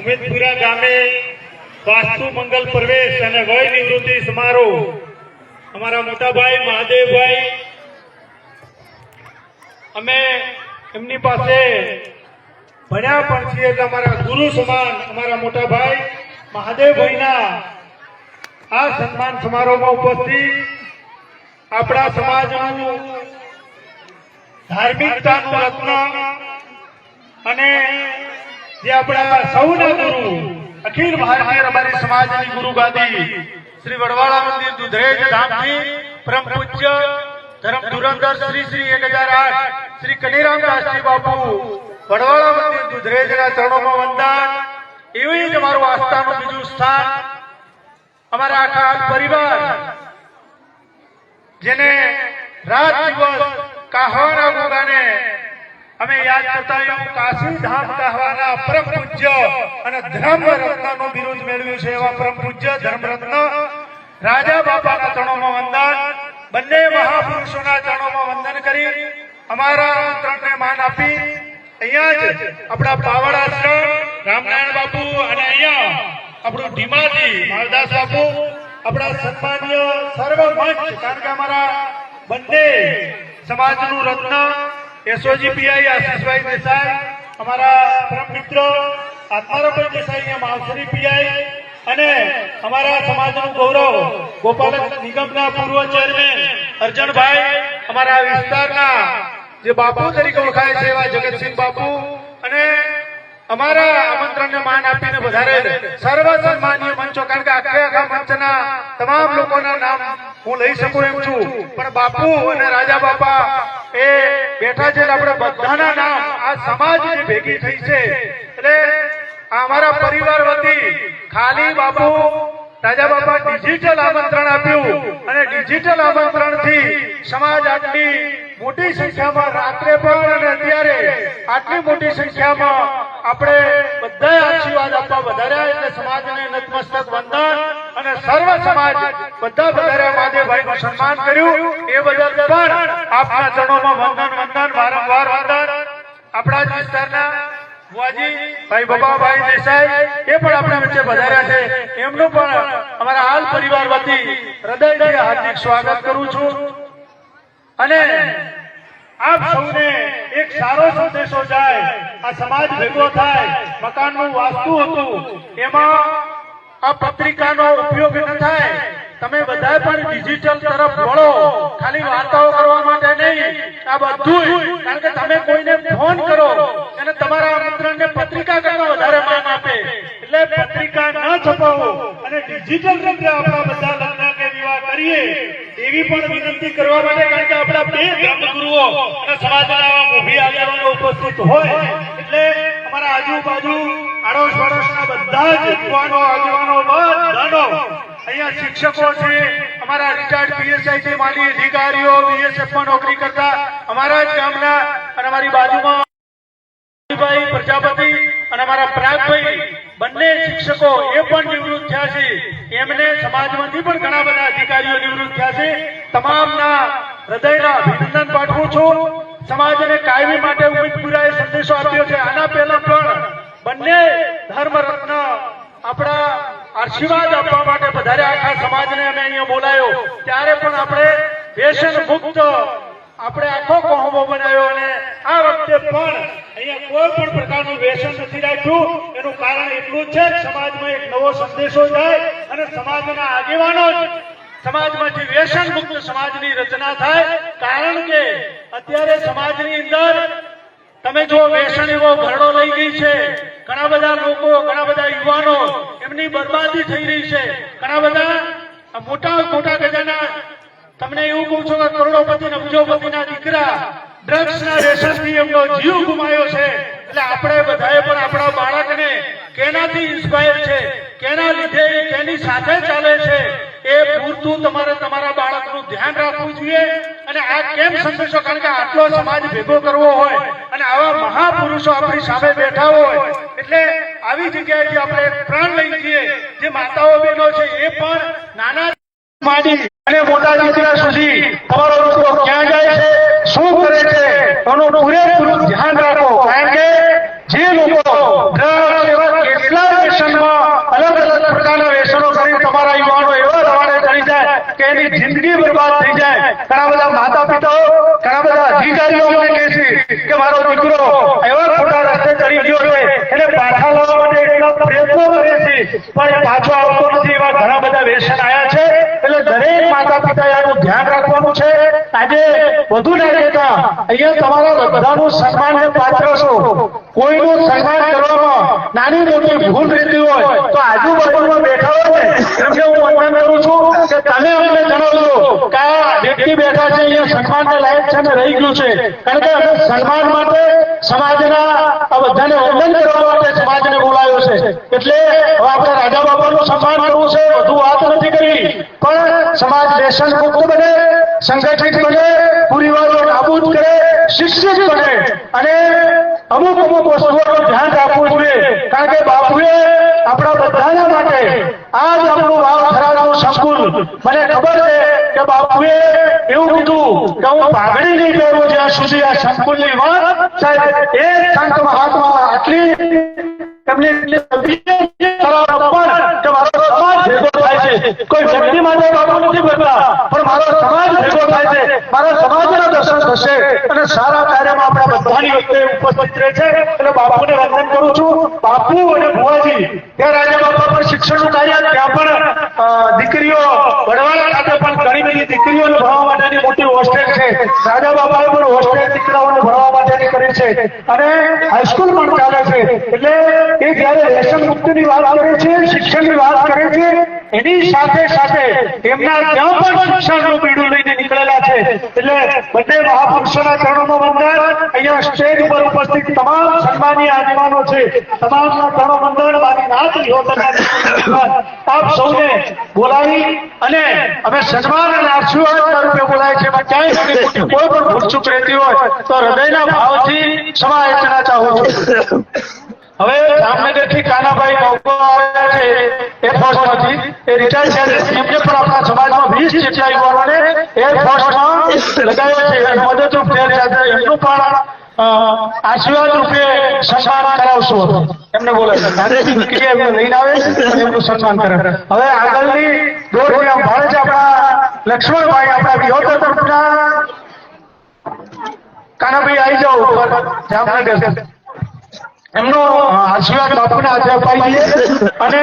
ઉમેદપુરા ગામે વાસ્તુ મંગલ પ્રવેશ અને વય નિવૃત્તિ સમારોહ અમારા મોટા ભાઈ મહાદેવભાઈ, અમે એમની પાસે ભણ્યા પણ છીએ એટલે અમારા ગુરુ સમાન અમારા મોટા ભાઈ મહાદેવભાઈના આ સન્માન સમારોહમાં ઉપસ્થિત આપણા સમાજનું ધાર્મિકતાનું રત્ન અને જે આપણા સૌના ગુરુ અખિલ ભારતીય રબારી સમાજની ગુરુ ગાદી શ્રી વડવાળા મંદિર દુધરેજ ધામથી પરમ પૂજ્ય ધર્મ ધુરંધર શ્રી શ્રી 1008 શ્રી કનીરામદાસજી બાપુ વડવાળા મંદિર દુધરેજના ચરણોમાં વંદન. એવી જ અમારું આસ્થાનું બીજું સ્થાન અમારા આખા પરિવાર જેને રાત દિવસ કાહવાના ગોગાને અમે યાદ કરતા એવું કાશી ધામ કહેવાના પરમ પૂજ્ય અને ધર્મ રત્નનું બિરુદ મેળવ્યું છે એવા પરમ પૂજ્ય ધર્મ રત્ન રાજા બાપાના ચરણોમાં વંદન. બંને મહાપુરુષોના ચરણોમાં વંદન કરી અમારા આમંત્રણને માન આપી અહીંયા જ આપણા પાવડ આશ્રમ રામનારાયણ બાપુ અને અહીંયા આપણું ધીમાજી માલદાસ બાપુ આપણા સન્માનીય સર્વ મંચ, કારણ કે અમારા બંને સમાજનું રત્ન એસઓજી પીઆઈ આશીષભાઈ દેસાઈ, અમારા પરમ મિત્ર આત્મારામભાઈ દેસાઈ માવસરી પીઆઈ અને અમારા સમાજનું ગૌરવ ગોપાલક નિગમના પૂર્વ ચેરમેન અર્જણભાઈ, અમારા વિસ્તારના જે બાપુ તરીકે ઓળખાય છે એવા જગતસિંહ બાપુ અને અમારા આમંત્રણને માન આપીને વધારે સર્વ સન્માનીય મંચો, કારણ કે આખા મંચના તમામ લોકોના નામ હું લઈ શકું એમ છું, પણ બાપુ અને રાજા બાપા એ બેઠા છે આપણે બધાના નામ આ સમાજ જે ભેગી થઈ છે એટલે અમારા પરિવાર વતી ખાલી બાપુ રાજા બાપા ડિજિટલ આમંત્રણ આપ્યું અને ડિજિટલ આમંત્રણથી સમાજ આટલી મોટી સંખ્યામાં રાત્રે પણ અને અત્યારે આટલી મોટી સંખ્યામાં આપણે બધા આશીર્વાદ આપવા વધાર્યા એટલે સમાજને નતમસ્તક વંદન અને સર્વ સમાજ બધા વધારે મહાદેવભાઈનું સન્માન કર્યું એ બદલ પણ આપના ચરણોમાં વંદન વંદન વારંવાર વંદન. આપણા જ વિસ્તારના બુઆજી ભાઈ બાબાભાઈ દેસાઈ એ પણ આપણા વચ્ચે વધાર્યા છે, એમનું પણ અમારા હાલ પરિવાર વતી હૃદયથી હાર્દિક સ્વાગત કરું છું અને આપ સૌને એક સારો સંદેશો જાય, આ સમાજ ભેગો થાય. મકાનનું વાસ્તુ હતું એમાં આ પત્રિકાનો ઉપયોગ ન થાય, તમે બધા પણ ડિજિટલ તરફ વળો, ખાલી વાર્તાઓ કરવા માટે નહીં, આ બધું કારણ કે તમે કોઈને ફોન કરો અને તમારા આમંત્રણને પત્રિકા કરતા વધારે માન આપે એટલે પત્રિકા ન છપાવો અને ડિજિટલ રીતે આપણા બધા લગ્ન કે વિવાહ કરીએ એવી પણ વિનંતી કરવા માટે, કારણ કે આપણા બે ધર્મગુરુઓ અને સમાજના મોભી આગેવાનો ઉપસ્થિત હોય એટલે અમારા આજુબાજુ આડોશ પાડોશના બધા જ યુવાનો આગેવાનો બધાનો અહીંયા શિક્ષકો છે, અમારા રિટાયર્ડ પીએસઆઈ છે, માલી અધિકારીઓ બીએસએફમાં નોકરી કરતા અમારા જ ગામના અને અમારી બાજુમાં ભાઈ પ્રજાપતિ અને અમારા પ્રાગભાઈ બંને શિક્ષકો એ પણ નિવૃત્ત થયા છે, એમને સમાજમાંથી પણ ઘણા બધા અધિકારીઓ નિવૃત્ત થયા છે. તમામના હૃદયના અભિનંદન પાઠવું છું. સમાજને કાયમી માટે ઉમેદપુરાએ સંદેશો આપ્યો છે. આના પહેલા પણ બંને ધર્મ રત્ન આપણા આશીર્વાદ આપવા માટે વધારે આખા સમાજને અમે અહીંયા બોલાયો ત્યારે પણ આપણે વ્યસન મુક્ત આપણે આખો કોહમો બનાવ્યો અને આ વખતે પણ અહીંયા કોઈ પણ પ્રકારનું વ્યસન નથી રાખ્યું. એનું કારણ એટલું જ છે કે સમાજમાં એક નવો સંદેશો જાય અને સમાજના આગેવાનો સમાજમાંથી વ્યસન મુક્ત સમાજની રચના થાય, કારણ કે અત્યારે સમાજની અંદર તમે જો વ્યસન એવો ભરડો લઈ ગઈ છે, ઘણા બધા લોકો ઘણા બધા યુવાનો એમની બરબાદી થઈ રહી છે, ઘણા બધા મોટા મોટા ગજાના તમને એવું કહું છું કે કરોડોપતિ ને અબજોપતિના દીકરા ડ્રગ્સના વ્યસનથી એમનો જીવ ગુમાયો છે. એટલે આપણે બધાએ પણ આપણા બાળકને કેનાથી ઇન્સ્પાયર છે, કેના લીધે કેની સાથે ચાલે છે એ પૂરતું તમારે તમારા બાળકનું ધ્યાન રાખવું જોઈએ. અને આ કેમ સંદેશો, કારણ કે આટલો સમાજ ભેગો કરવો હોય અને આવા મહાપુરુષો આપણી સામે બેઠા હોય એટલે આવી જગ્યાએથી આપણે પ્રાણ લઈ જઈએ. જે માતાઓ બહેનો છે એ પણ નાના માંડી અને મોટા દીકરા સુધી તમારો લોકો ક્યાં જાય છે, શું કરે છે એનું પૂરેપૂરું ધ્યાન રાખો, કારણ કે જે લોકો કેટલા કે એની જિંદગી બરબાદ થઈ જાય. ઘણા બધા માતા પિતાઓ, ઘણા બધા અધિકારીઓ મને કહે છે કે મારો દીકરો એવા ખોટા રસ્તે ચડી ગયો છે, એને પાછા લાવવા માટે એટલા પ્રયત્નો કરે છે પણ એ પાછો આવતો નથી. એવા ઘણા બધા વ્યસન આવ્યા છે. એટલે દરેક માતા પિતાએ આનું ધ્યાન રાખવાનું છે. આજે વધુ ના રહેતા અહીંયા તમારા બધાનું સન્માનને પાત્ર છો. કોઈનું સન્માન કરવામાં નાની મોટી ભૂલ રહેતી હોય તો આજુબાજુમાં બેઠા હોય ને એમને હું વંદન કરું છું કે તમે અમને જણાવજો કે આ વ્યક્તિ બેઠા છે અહીંયા સન્માનને લાયક છે ને રહી ગયું છે. કારણ કે અમે સન્માન માટે સમાજના આ બધાને વંદન કરવા માટે સમાજને બોલાવ્યો છે. એટલે હવે આપણે રાજા બાપાનું સન્માન કરવું છે. વધુ વાત નથી કરી પણ સમાજ વ્યસન મુક્ત બને, સંગઠિત બને, કુરિવાજો નાબૂદ કરે, શિક્ષિત બને અને અમુક વસ્તુઓનું ધ્યાન રાખવું જોઈએ. કારણ કે બાપુએ આપણા બધાના માટે આજ આપણું વાવ થરાદનું સંકુલ, મને ખબર છે કે બાપુએ એવું કીધું કે હું પાઘડી નહીં પહેરું જ્યાં સુધી આ સંકુલની વાત સાહેબ એ સંત મહાત્મા આટલી એમની કોઈ વ્યક્તિ માટે બાપુ નથી કરતા પણ મારો સમાજ ભેગો થાય છે. મારા સમાજના દર્શન થશે અને સારા કાર્યમાં આપણા બધાની વચ્ચે ઉપસ્થિત રહે છે. એટલે બાપુને વંદન કરું છું. બાપુ અને ભુવાજી ત્યાં રાજા બાપા પર શિક્ષણનું કાર્ય, ત્યાં પણ દીકરીઓ વડવાળા ખાતે પણ ઘણી બધી દીકરીઓને ભણવા માટેની મોટી હોસ્ટેલ છે. રાજા બાપાએ પણ હોસ્ટેલ દીકરાઓને ભણવા માટેની કરી છે અને હાઈસ્કૂલ પણ ચાલે છે. એટલે એ જયારે વ્યસન મુક્તિની વાત કરે છે, શિક્ષણની વાત કરે છે, એની સાથે સાથે એમના ત્યાં પણ શિક્ષણનું બીડું લઈને નીકળેલા છે. એટલે બંને મહાપુરુષોના ચરણોમાં વંદન. અહીંયા સ્ટેજ ઉપર ઉપસ્થિત તમામ સન્માનીય આગેવાનો છે, તમામના ચરણો વંદન. મારી નાત આપ સૌને બોલાવી અને અમે સન્માન અને આશીર્વાદ રૂપે બોલાય છે. ક્યાંય કોઈ પણ ભૂલચૂક રહેતી હોય તો હૃદયના ભાવથી ક્ષમા યાચના ચાહું છું. હવે જામનગરથી કાનાભાઈ નવકો આવ્યા છે એરફોર્સમાંથી, એ રિટાયર છે. એમને પણ આપણા સમાજમાં 20 જેટલા યુવાનોને એરફોર્સમાં લગાવ્યા છે. મદદરૂપ થયેલ છે. એમનું પણ આશીર્વાદ રૂપે સન્માન કરાવશું. એમને બોલાય લઈને આવે એમનું સન્માન કરે. હવે આગળની દોડ ભાવે છે આપણા લક્ષ્મણભાઈ, આપણા વિહોતર તરફના કાનાભાઈ આવી જાઓ ઉપર જામનગર. એમનો આશીર્વાદ બાપુના હાથે અપાઈએ અને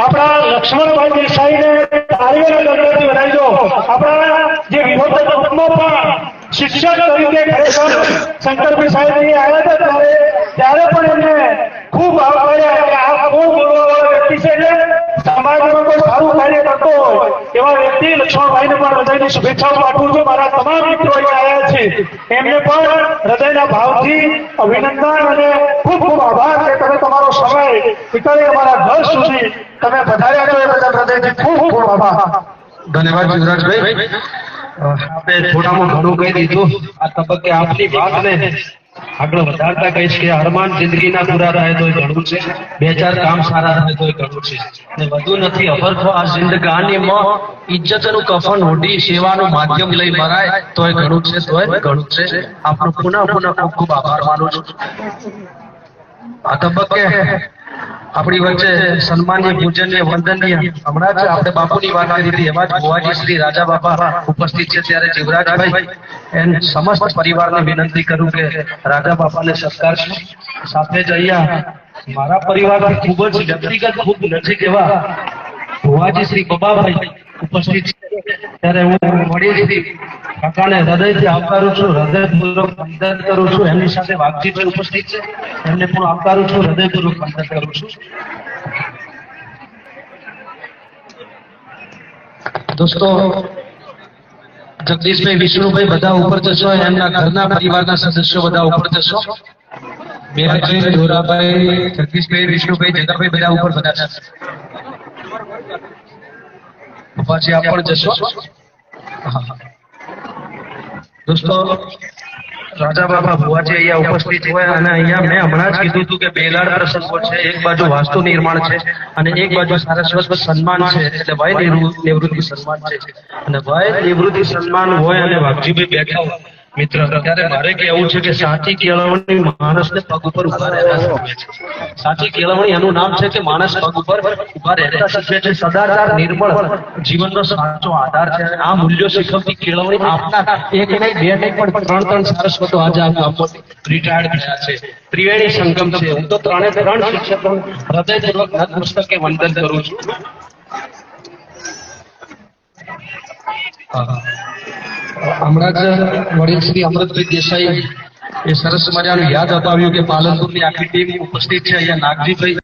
આપણા લક્ષ્મણભાઈ દેસાઈને તાળીઓના ગણગણથી વધાવી દો. આપણા જે વિહોતર ગ્રુપમાં પણ શિક્ષક તરીકે ખરેખર શંકરભાઈ સાહેબ અહીં આવ્યા હતા ત્યારે પણ એમને ખૂબ આવકાર્યા કે આ કોણ બોલવાવાળો વ્યક્તિ છે ને સમાજમાં કોઈ સારું કાર્ય કરતો હોય એવા વ્યક્તિ લક્ષ્મણભાઈને પણ હૃદયની શુભેચ્છાઓ પાઠવું છું. મારા તમામ મિત્રો અહીં આવ્યા છે એમને પણ હૃદયના ભાવથી અભિનંદન અને ખૂબ ખૂબ આભાર કે તમે તમારો સમય નીકળી અમારા ઘર સુધી તમે પધાર્યા છો એ બદલ હૃદયથી ખૂબ ખૂબ આભાર. ધન્યવાદ યુવરાજભાઈ. આપણે થોડામાં ઘણું કહી દીધું. આ તબક્કે આપની વાતને આગળ વધારતા કહીશ કે અરમાન જિંદગીના પૂરા થાય તો ઘણું છે, 2-4 કામ સારા થાય તો ઘણું છે અને વધુ નથી. અભરખો આ જિંદગાનીમાં ઇજ્જતનું કફન ઓઢી સેવાનું માધ્યમ લઈ મરાય તો ઘણું છે, તો ઘણું છે. આપનો પુનઃ ખૂબ ખૂબ આભાર માનું છું. આ તબક્કે આપણી વચ્ચે સન્માનીય પૂજનીય વંદનીય હમણાં જ આપણે બાપુની વાત કરી હતી એવા જ ભુવાજી શ્રી રાજા બાપા ઉપસ્થિત છે. ત્યારે જીવરાજભાઈ એન સમસ્ત પરિવારને વિનંતી કરું કે રાજા બાપાને સત્કાર છે. સાથે જ અહીંયા મારા પરિવારથી ખૂબ જ વ્યક્તિગત ખૂબ નજીક એવા ભુવાજી શ્રી બબાભાઈ ઉપસ્થિત છે. ત્યારે હું વડીલશ્રી કાકાને હૃદયથી આવકારું છું, હૃદયપૂર્વક વંદન કરું છું. એમની સાથે વાઘજીભાઈ ઉપસ્થિત છે, એમને પણ આવકારું છું, હૃદયપૂર્વક વંદન કરું છું. દોસ્તો, જગદીશભાઈ, વિષ્ણુભાઈ બધા ઉપર જશો, એમના ઘરના પરિવારના સદસ્યો બધા ઉપર જશો. મેરાભાઈ, જોરાભાઈ, જગદીશભાઈ, વિષ્ણુભાઈ, જગાભાઈ બધા ઉપર બધા છે. પછી આપ પણ જશો. દોસ્તો, રાજા બાબા ભુવાજી અહીંયા ઉપસ્થિત હોય અને અહીંયા મેં હમણાં જ કીધું હતું કે બેલાડ પ્રસંગો છે. એક બાજુ વાસ્તુ નિર્માણ છે અને એક બાજુ સારસ્વત સન્માન છે, એટલે વય નિવૃત્તિ સન્માન છે. અને વય નિવૃત્તિ સન્માન હોય અને વાઘજીભાઈ બેઠા હોય મિત્ર અત્યારે મારે કહેવું છે કે સાચી કેળવણી માણસને પગ ઉપર ઉભા રહેતા શીખવે છે. સાચી કેળવણી એનું નામ છે કે માણસ પગ ઉપર ઉભા રહેતા શીખવે છે. સદાચાર નિર્મળ જીવનનો સાચો આધાર છે. આ મૂલ્યો શીખવતી કેળવણી આપના એક નહીં બે નહીં પણ ત્રણ સારસ્વતો આજે આ ગામમાં રિટાયર્ડ થયા છે. ત્રિવેણી સંગમ છે. હું તો ત્રણ શિક્ષકો હૃદયપૂર્વક નતમસ્તકે વંદન કરું છું. હમણાં જ વડીલ શ્રી અમૃતભાઈ દેસાઈ એ સરસ મજાનું યાદ અપાવ્યું કે પાલનપુરની આખી ટીમ ઉપસ્થિત છે. અહીંયા નાગજીભાઈ